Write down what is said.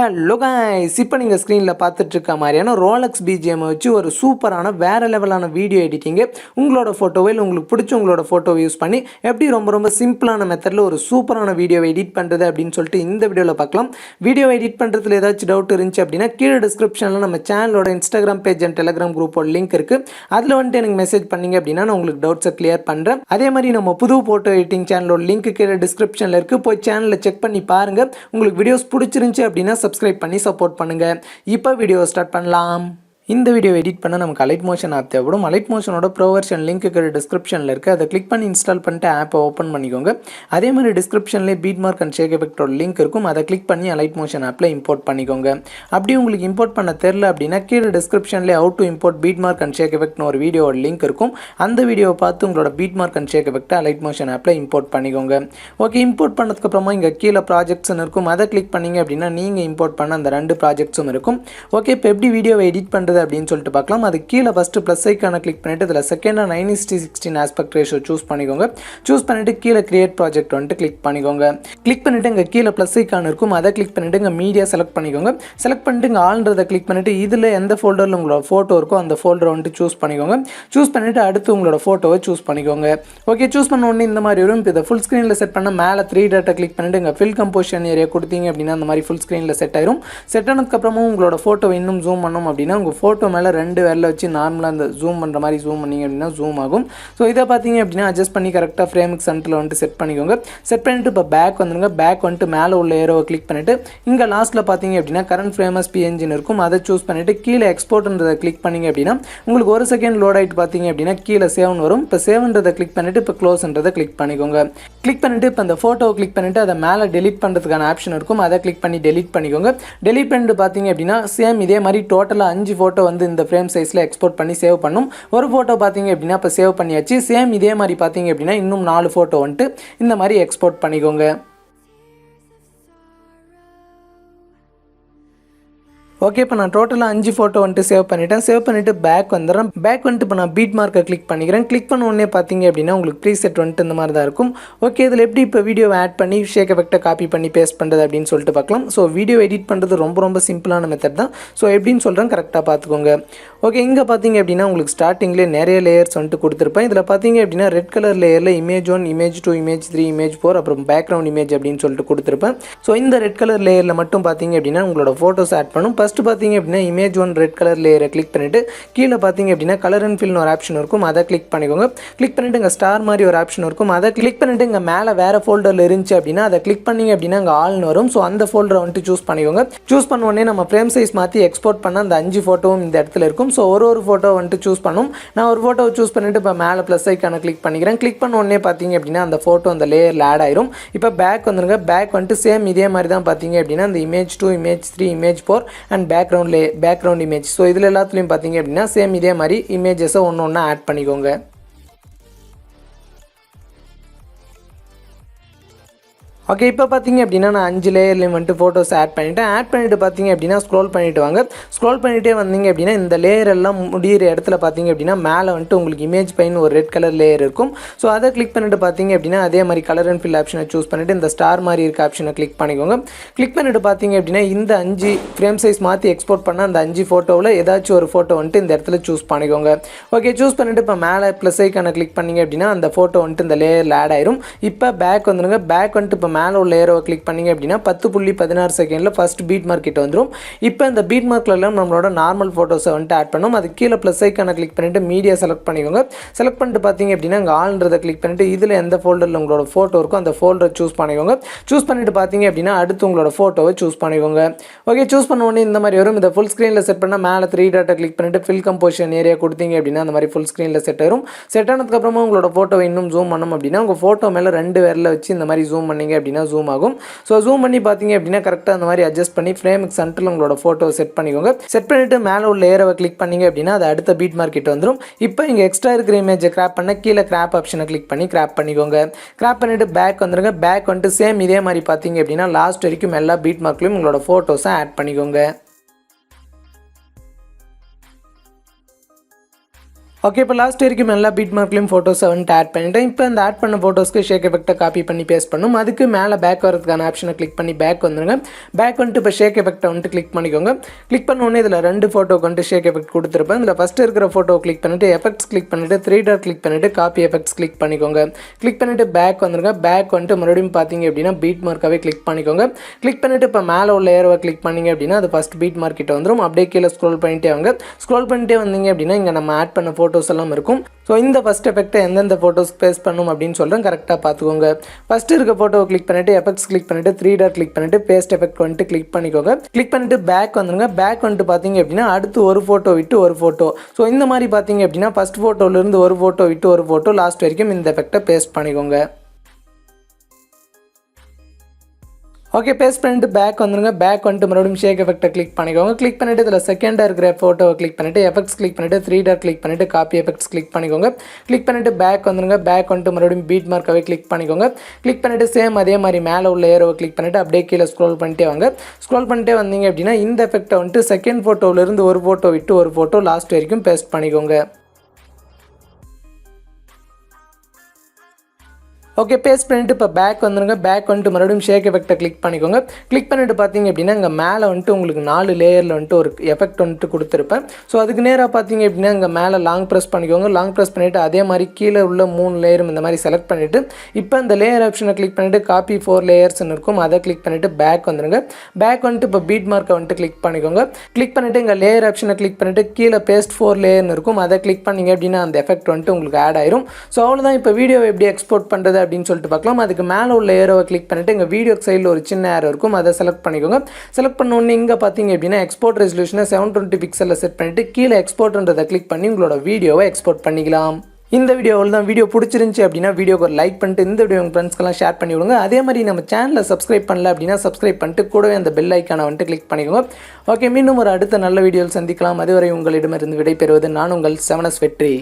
Hello guys இப்போ நீங்க ஸ்கிரீன்ல பார்த்துட்டு இருக்க மாதிரியான Rolex BGM வச்சு ஒரு சூப்பரான வேற லெவலான வீடியோ எடிட்டிங் உங்களோட போட்டோவை உங்களுக்கு பிடிச்ச உங்களோட போட்டோவை யூஸ் பண்ணி எப்படி ரொம்ப சிம்பிளான மெத்தட்ல ஒரு சூப்பரான வீடியோவை எடிட் பண்றது அப்படினு சொல்லிட்டு இந்த வீடியோல பார்க்கலாம். வீடியோ எடிட் பண்றதுல ஏதாச்சும் டவுட் இருந்துச்சு அப்படினா கீழ டிஸ்கிரிப்ஷன்ல நம்ம சேனலோட Instagram பேஜ் and Telegram குரூப்போட லிங்க் இருக்கு. அதுல வந்து எனக்கு மெசேஜ் பண்ணீங்க அப்படினா நான் உங்களுக்கு டவுட்ஸை கிளியர் பண்றேன். அதே மாதிரி நம்ம புது போட்டோ எடிட்டிங் சேனலோட லிங்க் கீழ டிஸ்கிரிப்ஷன்ல இருக்கு. போய் சேனலை செக் பண்ணி பாருங்க. உங்களுக்கு வீடியோஸ் பிடிச்சிருந்துச்சு அப்படினா சப்ஸ்கிரைப் பண்ணி சப்போர்ட் பண்ணுங்க. இப்போ வீடியோ ஸ்டார்ட் பண்ணலாம். இந்த வீடியோ எடிட் பண்ண நமக்கு அலைட் மோஷன் ஆப் தேவைப்படும். அலைட் மோஷனோட ப்ரோ வெர்ஷன் லிங்க் டிஸ்கிரிப்ஷனில் இருக்குது. அதை கிளிக் பண்ணி இன்ஸ்டால் பண்ணிட்டு ஆப்பை ஓப்பன் பண்ணிக்கோங்க. அதே மாதிரி டிஸ்கிரிப்ஷன்லேயே பீட் மார்க் அண்ட் ஷேக் எஃபெக்டோட லிங்க் இருக்கும். அதை கிளிக் பண்ணி அலைட் மோஷன் ஆப்பில் இம்போர்ட் பண்ணிக்கோங்க. அப்படி உங்களுக்கு இம்போர்ட் பண்ண தெரில அப்படின்னா கீழே டிஸ்கிரிப்ஷன்லேயே how to import beat mark and shake எஃபெக்ட்னு ஒரு வீடியோட லிங்க் இருக்கும். அந்த வீடியோவை பார்த்து உங்களோட பீட் மார்க் அண்ட் ஷேக் எஃபெக்ட்டை அலைட் மோஷன் ஆப்பில் இம்போர்ட் பண்ணிக்கோங்க. ஓகே, இம்போர்ட் பண்ணதுக்கப்புறமா இங்கே கீழே ப்ராஜெக்ட்ஸ்னு இருக்கும். அதை கிளிக் பண்ணிங்க அப்படின்னா நீங்கள் இம்போர்ட் பண்ண அந்த 2 ப்ராஜெக்ட்ஸும் இருக்கும். ஓகே, இப்போ எப்படி வீடியோவை எடிட் பண்ணுறது அப்படின்னு சொல்லிட்டு பார்க்கலாம். அது கீழே ஃபர்ஸ்ட் ப்ளஸ் ஐகானை கிளிக் பண்ணிட்டு இதில் செகண்ட் 9:16 ஆஸ்பெக்ட் ரேஷியோ சூஸ் பண்ணிக்கோங்க. சூஸ் பண்ணிட்டு கீழே கிரியேட் ப்ராஜெக்ட் வந்துட்டு கிளிக் பண்ணிக்கோங்க. கிளிக் பண்ணிட்டு இங்கே கீழே ப்ளஸ் ஐகான் இருக்கும். அதை கிளிக் பண்ணிட்டு இங்கே மீடியா செலக்ட் பண்ணிக்கோங்க. செலக்ட் பண்ணிட்டு இங்கே ஆல்ன்றதை கிளிக் பண்ணிட்டு இதில் எந்த ஃபோல்டரில் உங்களோட ஃபோட்டோ இருக்கோ அந்த ஃபோல்டரை வந்துட்டு சூஸ் பண்ணிக்கோங்க. சூஸ் பண்ணிட்டு அடுத்து உங்களோட ஃபோட்டோவை சூஸ் பண்ணிக்கோங்க. ஓகே, சூஸ் பண்ண உடனே இந்த மாதிரி வரும். இப்போ இதை ஃபுல் ஸ்க்ரீனில் செட் பண்ண மேலே 3 டாட்டை கிளிக் பண்ணிட்டு இங்கே ஃபில் கம்போசிஷன் ஏரியா கொடுத்தீங்க அப்படின்னா அந்த மாதிரி ஃபுல் ஸ்க்ரீனில் செட் ஆயிரும். செட் ஆனதுக்கப்புறமும் உங்களோட ஃபோட்டோவை இன்னும் ஜூம் பண்ணோம் அப்படின்னா உங்கள் ஃபோட்டோ மேலே 2 விரல வச்சு நார்மலாக அந்த ஜூம் பண்ணுற மாதிரி ஜூம் பண்ணிங்க அப்படின்னா ஜூம் ஆகும். ஸோ இதை பார்த்தீங்க அப்படின்னா அட்ஜஸ்ட் பண்ணி கரெக்டாக ஃப்ரேமுக்கு சென்டரில் வந்துட்டு செட் பண்ணிக்கோங்க. செட் பண்ணிவிட்டு இப்போ பேக் வந்துடுங்க. பேக் வந்துட்டு மேலே உள்ள ஏரோவை கிளிக் பண்ணிவிட்டு இங்கே லாஸ்ட்டில் பார்த்தீங்க அப்படின்னா கரண்ட் ஃப்ரேமஸ் பிஎன்ஜின்னு இருக்கும். அதை சூஸ் பண்ணிவிட்டு கீழே எக்ஸ்போர்ட்ன்றதை கிளிக் பண்ணிங்க அப்படின்னா உங்களுக்கு 1 செகண்ட் லோட் ஆகிட்டு பார்த்தீங்க அப்படின்னா கீழே சேவ்னு வரும். இப்போ சேவ்ன்றதை கிளிக் பண்ணிவிட்டு இப்போ க்ளோஸ்ன்றதை கிளிக் பண்ணிக்கோங்க. கிளிக் பண்ணிவிட்டு இப்போ அந்த ஃபோட்டோவை கிளிக் பண்ணிவிட்டு அதை மேலே டெலிட் பண்ணுறதுக்கான ஆப்ஷன் இருக்கும். அதை கிளிக் பண்ணி டெலிட் பண்ணிக்கோங்க. டெலிட் பண்ணிட்டு பார்த்தீங்க அப்படின்னா சேம் இதே மாதிரி டோட்டலாக 5 ஃபோட்டோ வந்து இந்த ஃப்ரேம் சைஸில் எக்ஸ்போர்ட் பண்ணி சேவ் பண்ணும். ஒரு ஃபோட்டோ பார்த்தீங்க அப்படின்னா இப்போ சேவ் பண்ணியாச்சு. சேம் இதே மாதிரி பார்த்தீங்க அப்படின்னா இன்னும் 4 ஃபோட்டோ வந்துட்டு இந்த மாதிரி எக்ஸ்போர்ட் பண்ணிக்கோங்க. ஓகே, இப்போ நான் டோட்டலாக 5 ஃபோட்டோ வந்துட்டு சேவ் பண்ணிட்டேன். சேவ் பண்ணிவிட்டு பேக் வந்துடுறேன். பேக் வந்துட்டு இப்போ நான் பீட் மார்க்கை கிளிக் பண்ணிக்கிறேன். கிளிக் பண்ண உடனே பார்த்தீங்க அப்படின்னா உங்களுக்கு ப்ரீசெட் வந்துட்டு இந்த மாதிரி தான் இருக்கும். ஓகே, இதில் எப்படி இப்போ வீடியோவை ஆட் பண்ணி ஷேக் எஃபெக்ட்டை காப்பி பண்ணி பேஸ்ட் பண்ணுறது அப்படின்னு சொல்லிட்டு பார்க்கலாம். ஸோ வீடியோ எடிட் பண்ணுறது ரொம்ப சிம்பிளான மெத்தட் தான். ஸோ எப்படின்னு சொல்கிறேன், கரெக்டாக பார்த்துக்கோங்க. ஓகே, இங்கே பார்த்தீங்க அப்படின்னா உங்களுக்கு ஸ்டார்டிங்லேயே நிறைய லேயர்ஸ் வந்துட்டு கொடுத்துருப்பேன். இதில் பார்த்தீங்க அப்படின்னா ரெட் கலர் லேயரில் இமேஜ் 1, இமேஜ் 2, இமேஜ் 3, இமேஜ் 4 அப்புறம் பேக்ரவுண்ட் இமேஜ் அப்படின்னு சொல்லிட்டு கொடுத்துருப்பேன். ஸோ இந்த ரெட் கலர் லேயரில் மட்டும் பார்த்தீங்க அப்படின்னா உங்களோட ஃபோட்டோஸ் ஆட் பண்ணும். ஃபஸ்ட்டு பார்த்தீங்க அப்படின்னா இமேஜ் 1 ரெட் கலர் லேயரை கிளிக் பண்ணிவிட்டு கீழே பார்த்தீங்க அப்படின்னா கலர் அண்ட் ஃபில்னு ஒரு ஆப்ஷன் இருக்கும். அதை கிளிக் பண்ணிக்கோங்க. கிளிக் பண்ணிவிட்டு இங்கே ஸ்டார் மாதிரி ஒரு ஆப்ஷன் இருக்கும். அதை கிளிக் பண்ணிவிட்டு இங்கே மேலே வேறு ஃபோல்டரில் இருந்துச்சு அப்படின்னா அதை கிளிக் பண்ணிங்க அப்படின்னா இங்கே ஆல்னு வரும். ஸோ அந்த ஃபோல்டரை வந்துட்டு சூஸ் பண்ணிக்கோங்க. சூஸ் பண்ண உடனே நம்ம ஃப்ரேம் சைஸ் மாற்றி எக்ஸ்போர்ட் பண்ண அந்த 5 ஃபோட்டோவும் இந்த இடத்துல இருக்கும். ஸோ ஒரு ஃபோட்டோ வந்துட்டு சூஸ் பண்ணும். நான் ஒரு ஃபோட்டோவை சூஸ் பண்ணிவிட்டு இப்போ மேலே ப்ளஸ் ஐக்கான கிளிக் பண்ணிக்கிறேன். கிளிக் பண்ண உடனே பார்த்தீங்க அப்படின்னா அந்த ஃபோட்டோ அந்த லேயரில் ஆட் ஆயிரும். இப்போ பேக் வந்துருங்க. பேக் வந்துட்டு சேம் இதே மாதிரி தான் பார்த்தீங்க அப்படின்னா இந்த image 2, image 3, image 4 and background image. So இதில் எல்லாத்துலேயும் பார்த்தீங்க அப்படின்னா சேம் இதே மாதிரி இமேஜஸை ஒன்று ஆட் பண்ணிக்கோங்க. ஓகே, இப்போ பார்த்தீங்க அப்படின்னா நான் 5 லேயர்லேயும் வந்துட்டு ஃபோட்டோஸ் ஆட் பண்ணிவிட்டு பார்த்தீங்க அப்படின்னா ஸ்க்ரோல் பண்ணிவிட்டு வாங்க. ஸ்க்ரோல் பண்ணிகிட்டே வந்தீங்க அப்படின்னா இந்த லேயர் எல்லாம் முடிகிற இடத்துல பார்த்தீங்க அப்படின்னா மேலே வந்துட்டு உங்களுக்கு இமேஜ் பைன் ஒரு ரெட் கலர் லேயர் இருக்கும். ஸோ அதை கிளிக் பண்ணிவிட்டு பார்த்தீங்க அப்படின்னா அதே மாதிரி கலர் அண்ட் ஃபில் ஆப்ஷனை சூஸ் பண்ணிவிட்டு இந்த ஸ்டார் மாதிரி இருக்க ஆப்ஷனை கிளிக் பண்ணிக்கோங்க. கிளிக் பண்ணிவிட்டு பார்த்தீங்க அப்படின்னா இந்த 5 ஃப்ரேம் சைஸ் மாற்றி எக்ஸ்போர்ட் பண்ண அந்த 5 ஃபோட்டோவில் ஏதாச்சும் ஒரு ஃபோட்டோ வந்துட்டு இந்த இடத்துல சூஸ் பண்ணிக்கோங்க. ஓகே, சூஸ் பண்ணிவிட்டு இப்போ மேலே ப்ளஸ் ஐக்கான கிளிக் பண்ணிங்க அப்படின்னா அந்த ஃபோட்டோ வந்துட்டு இந்த லேயரில் ஆட் ஆயிரும். இப்போ பேக் வந்துடுங்க. பேக் வந்துட்டு இப்போ மேலே உள்ள ஏரோவை கிளிக் பண்ணிங்க அப்படின்னா 10.16 செகண்டில் ஃபஸ்ட் பீட் மார்க் கிட்ட வந்துடும். இப்போ இந்த பீட் மார்க்கில் நம்மளோட நார்மல் ஃபோட்டோஸை வந்துட்டு ஆட் பண்ணும். அது கீழே ப்ளஸ் ஐக்கான கிளிக் பண்ணிவிட்டு மீடியா செலக்ட் பண்ணிக்கோங்க. செலக்ட் பண்ணிட்டு பார்த்தீங்க அப்படின்னா இங்கே ஆல்ன்றதை கிளிக் பண்ணிவிட்டு இதில் எந்த ஃபோல்டரில் உங்களோட ஃபோட்டோ இருக்கோ அந்த ஃபோல்டரை சூஸ் பண்ணிக்கோங்க. சூஸ் பண்ணிவிட்டு பார்த்தீங்க அப்படின்னா அடுத்து உங்களோட ஃபோட்டோவை சூஸ் பண்ணிக்கோங்க. ஓகே, சூஸ் பண்ண உடனே இந்த மாதிரி வரும். இதை ஃபுல் ஸ்க்ரீனில் செட் பண்ணால் மேலே 3 டாட்டை கிளிக் பண்ணிவிட்டு ஃபில் கம்போசிஷன் ஏரியா கொடுத்தீங்க அப்படின்னா அந்த மாதிரி ஃபுல் ஸ்க்ரீனில் செட் ஆயிரும். செட் ஆனதுக்கப்புறமா உங்களோட ஃபோட்டோவை இன்னும் ஜூம் பண்ணணும் அப்படின்னா உங்கள் ஃபோட்டோ மேலே 2 விரல வச்சு இந்த மாதிரி ஜூம் பண்ணிங்க அப்படின்னா ஜூம் ஆகும். ஸோ ஜூம் பண்ணி பார்த்தீங்க அப்படின்னா கரெக்டாக அந்த மாதிரி அட்ஜஸ்ட் பண்ணி ஃப்ரேமுக்கு சென்டரில் உங்களோட ஃபோட்டோ செட் பண்ணிக்கோங்க. செட் பண்ணிவிட்டு மேலே உள்ள ஏரோவை கிளிக் பண்ணிங்க அப்படின்னா அது அடுத்த பீட் மார்க்கெட் வந்துடும். இப்போ இங்கே எக்ஸ்ட்ரா இருக்கிற இமேஜை கிராப் பண்ண கீழே கிராப் ஆப்ஷனை கிளிக் பண்ணி கிராப் பண்ணிக்கோங்க. கிராப் பண்ணிவிட்டு பேக் வந்துடுங்க. பேக் வந்துட்டு சேம் இதே மாதிரி பார்த்தீங்க அப்படின்னா லாஸ்ட் வரைக்கும் எல்லா பீட் மார்க்லையும் உங்களோட ஃபோட்டோஸை ஆட் பண்ணிக்கோங்க. ஓகே, இப்போ லாஸ்ட் வரைக்கும் எல்லா பீட் மார்க்லையும் ஃபோட்டோஸை வந்துட்டு ஆட் பண்ணிட்டேன். இப்போ இந்த ஆட் பண்ண ஃபோட்டோஸ்க்கு ஷேக் எஃபெக்ட்டை காப்பி பண்ணி பேஸ்ட் பண்ணும். அதுக்கு மேலே பேக் வரதுக்கான ஆப்ஷனை கிளிக் பண்ணி பேக் வந்துருங்க. பேக் வந்துட்டு இப்போ ஷேக் எஃபெக்ட்டை வந்துட்டு கிளிக் பண்ணிக்கோங்க. கிளிக் பண்ண உடனே இதில் 2 ஃபோட்டோக்கு வந்துட்டு ஷேக் எஃபெக்ட் கொடுத்துருப்பேன். இதில் ஃபஸ்ட்டு இருக்கிற ஃபோட்டோ கிளிக் பண்ணிவிட்டு எஃபெக்ட்ஸ் கிளிக் பண்ணிவிட்டு 3 டாட் கிளிக் பண்ணிவிட்டு காப்பி எஃபெக்ட்ஸ் கிளிக் பண்ணிக்கோங்க. கிளிக் பண்ணிவிட்டு பேக் வந்துருங்க. பேக் வந்துட்டு மறுபடியும் பார்த்தீங்க அப்படின்னா பீட் மார்க்காகவே கிளிக் பண்ணிக்கோங்க. கிளிக் பண்ணிவிட்டு இப்போ மேலே உள்ள ஏரோவை கிளிக் பண்ணிங்க அப்படின்னா அது ஃபஸ்ட் பீட் மார்க் கிட்ட வந்துடும். அப்படியே கீழே ஸ்க்ரோல் பண்ணிட்டே வாங்க. ஸ்க்ரோல் பண்ணிட்டே வந்தீங்க அப்படின்னா இங்கே நம்ம ஆட் பண்ண ஃபோட்டோஸ் எல்லாம் இருக்கும். ஸோ இந்த ஃபஸ்ட் எஃபெக்ட்டை எந்தெந்த ஃபோட்டோஸ் பேஸ்ட் பண்ணும் அப்படின்னு சொல்கிறேன், கரெக்டாக பார்த்துக்கோங்க. ஃபஸ்ட்டு இருக்க ஃபோட்டோவை கிளிக் பண்ணிவிட்டு எஃபெக்ட்ஸ் கிளிக் பண்ணிவிட்டு 3 டாட் கிளிக் பண்ணிவிட்டு பேஸ்ட் எஃபெக்ட் வந்துட்டு கிளிக் பண்ணிக்கோங்க. கிளிக் பண்ணிவிட்டு பேக் வந்துருங்க. பேக் வந்துட்டு பார்த்தீங்க அப்படின்னா அடுத்து ஒரு ஃபோட்டோ விட்டு ஒரு ஃபோட்டோ. ஸோ இந்த மாதிரி பார்த்தீங்க அப்படின்னா ஃபஸ்ட் ஃபோட்டோலேருந்து ஒரு ஃபோட்டோ விட்டு ஒரு ஃபோட்டோ லாஸ்ட் வரைக்கும் இந்த எஃபெக்ட்டை பேஸ்ட் பண்ணிக்கோங்க. ஓகே, பேஸ்ட் பண்ணிட்டு பேக் வந்துருங்க. பேக் வந்துட்டு மறுபடியும் ஷேக் எஃபெக்ட்டை கிளிக் பண்ணிக்கோங்க. கிளிக் பண்ணிவிட்டு இதில் செகண்டாக இருக்கிற ஃபோட்டோவை கிளிக் பண்ணிவிட்டு எஃபெக்ட்ஸ் கிளிக் பண்ணிவிட்டு 3 டாட் கிளிக் பண்ணிவிட்டு காப்பி எஃபெக்ட்ஸ் கிளிக் பண்ணிக்கோங்க. கிளிக் பண்ணிவிட்டு பேக் வந்துருங்க. பேக் வந்துட்டு மறுபடியும் பீட் மார்க்காகவே கிளிக் பண்ணிக்கோங்க. கிளிக் பண்ணிவிட்டு சேம் அதே மாதிரி மேலே உள்ள ஏரோவை கிளிக் பண்ணிவிட்டு அப்படியே கீழே ஸ்க்ரோல் பண்ணிட்டே வாங்க. ஸ்க்ரோல் பண்ணிட்டே வந்தீங்க அப்படின்னா இந்த எஃபெக்ட்டை வந்துட்டு செகண்ட் ஃபோட்டோவிலேருந்து ஒரு ஃபோட்டோ விட்டு ஒரு ஃபோட்டோ லாஸ்ட் வரைக்கும் பேஸ்ட் பண்ணிக்கோங்க. ஓகே, பேஸ்ட் பண்ணிவிட்டு இப்போ பேக் வந்துருங்க. பேக் வந்துட்டு மறுபடியும் ஷேக் எஃபெக்ட்டை கிளிக் பண்ணிக்கோங்க. கிளிக் பண்ணிவிட்டு பார்த்தீங்க அப்படின்னா இங்கே மேலே வந்துட்டு உங்களுக்கு 4 லேயரில் வந்துட்டு ஒரு எஃபெக்ட் வந்துட்டு கொடுத்துருப்பேன். ஸோ அதுக்கு நேராக பார்த்தீங்க அப்படின்னா இங்கே மேலே லாங் ப்ரெஸ் பண்ணிக்கோங்க. லாங் ப்ரெஸ் பண்ணிவிட்டு அதே மாதிரி கீழே உள்ள 3 லேயரும் இந்த மாதிரி செலக்ட் பண்ணிவிட்டு இப்போ இந்த லேயர் ஆப்ஷனை கிளிக் பண்ணிவிட்டு காப்பி 4 லேயர்ஸ்ன்னு இருக்கும், அதை கிளிக் பண்ணிவிட்டு பேக் வந்துருங்க. பேக் வந்துட்டு இப்போ பீட் மார்க்கை வந்துட்டு கிளிக் பண்ணிக்கோங்க. கிளிக் பண்ணிவிட்டு இங்கே லேயர் ஆப்ஷனை கிளிக் பண்ணிவிட்டு கீழே பேஸ்ட் 4 லேயர்னு இருக்கும், அதை கிளிக் பண்ணிங்க அப்படின்னா அந்த எஃபெக்ட் வந்துட்டு உங்களுக்கு ஆட் ஆயிரும். ஸோ அவ்வளோதான். இப்போ வீடியோவை எப்படி எக்ஸ்போர்ட் பண்ணுறது அப்படின்னு சொல்லிட்டு பார்க்கலாம். அதுக்கு மேலே உள்ள ஏரோவை கிளிக் பண்ணிவிட்டு இங்கே வீடியோ சைடில் ஒரு சின்ன ஏரோ இருக்கும், அதை செலக்ட் பண்ணிக்கோங்க. செலக்ட் பண்ண உடனே இங்கே பார்த்தீங்க அப்படின்னா எக்ஸ்போர்ட் ரெசல்யூஷனை 720 பிக்சலில் செட் பண்ணிவிட்டு கீழே எக்ஸ்போர்ட்ன்றதை கிளிக் பண்ணி உங்களோட வீடியோவை எக்ஸ்போர்ட் பண்ணிக்கலாம். இந்த வீடியோவில் தான். வீடியோ பிடிச்சிருந்துச்சி அப்படின்னா வீடியோக்கு ஒரு லைக் பண்ணிட்டு இந்த வீடியோ உங்கள் ஃப்ரெண்ட்ஸ்க்கெல்லாம் ஷேர் பண்ணி விடுங்க. அதே மாதிரி நம்ம சேனலை சப்ஸ்கிரைப் பண்ணல அப்படின்னா சப்ஸ்கிரைப் பண்ணிட்டு கூடவே அந்த பெல் ஐக்கானை வந்துட்டு கிளிக் பண்ணிக்கோங்க. ஓகே, மீண்டும் ஒரு அடுத்த நல்ல வீடியோவில் சந்திக்கலாம். அதுவரை உங்களிடமிருந்து விடைபெறுவது நான் உங்கள் செவனஸ் வெற்றி.